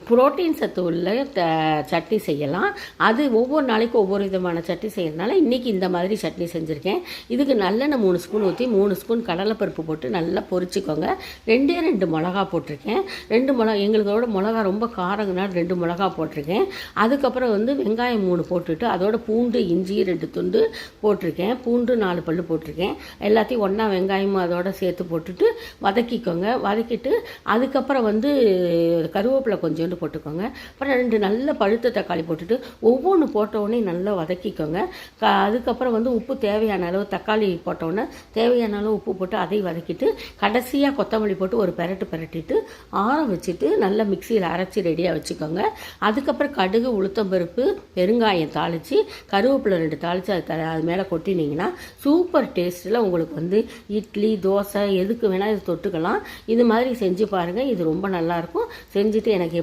Protein சத்து உள்ள சட்னி செய்யலாம். அது ஒவ்வொரு நாளைக்கும் ஒவ்வொரு விதமான சட்னி செய்யறதுனால இன்றைக்கி இந்த மாதிரி சட்னி செஞ்சுருக்கேன். இதுக்கு நல்லெண்ணெய் 3 ஸ்பூன் ஊற்றி 3 ஸ்பூன் கடலைப்பருப்பு போட்டு நல்லா பொரிச்சிக்கோங்க. 2 மிளகா போட்டிருக்கேன். 2 மிளகா, எங்களோட மிளகா ரொம்ப காரங்கனால 2 மிளகா போட்டிருக்கேன். அதுக்கப்புறம் வெங்காயம் 3 போட்டுட்டு அதோட பூண்டு இஞ்சி 2 துண்டு போட்டிருக்கேன். பூண்டு 4 பல்லு போட்டிருக்கேன். எல்லாத்தையும் ஒன்றா வெங்காயமும் அதோட சேர்த்து போட்டுட்டு வதக்கிக்கோங்க. வதக்கிட்டு அதுக்கப்புறம் கருவேப்பிலை கொஞ்சோண்டு போட்டுக்கோங்க. அப்புறம் 2 நல்ல பழுத்த தக்காளி போட்டுட்டு ஒவ்வொன்று போட்டவுடனே நல்லா வதக்கிக்கோங்க. அதுக்கப்புறம் உப்பு தேவையான அளவு, தக்காளி போட்டவுடனே தேவையான அளவு உப்பு போட்டு அதை வதக்கிட்டு கடைசியாக கொத்தமல்லி போட்டு ஒரு பெரட்டிட்டு ஆற வச்சுட்டு நல்லா மிக்சியில் அரைச்சி ரெடியாக வச்சுக்கோங்க. அதுக்கப்புறம் கடுகு, உளுத்தம்பருப்பு, பெருங்காயம் தாளித்து கருவேப்பிலை 2 தாளித்து அது மேலே கொட்டினீங்கன்னா சூப்பர் டேஸ்ட்டில் உங்களுக்கு இட்லி, தோசை எதுக்கு வேணால் இது தொட்டுக்கலாம். இது மாதிரி செஞ்சு பாருங்கள். இது ரொம்ப நல்லாயிருக்கும். செஞ்சுட்டு எனக்கு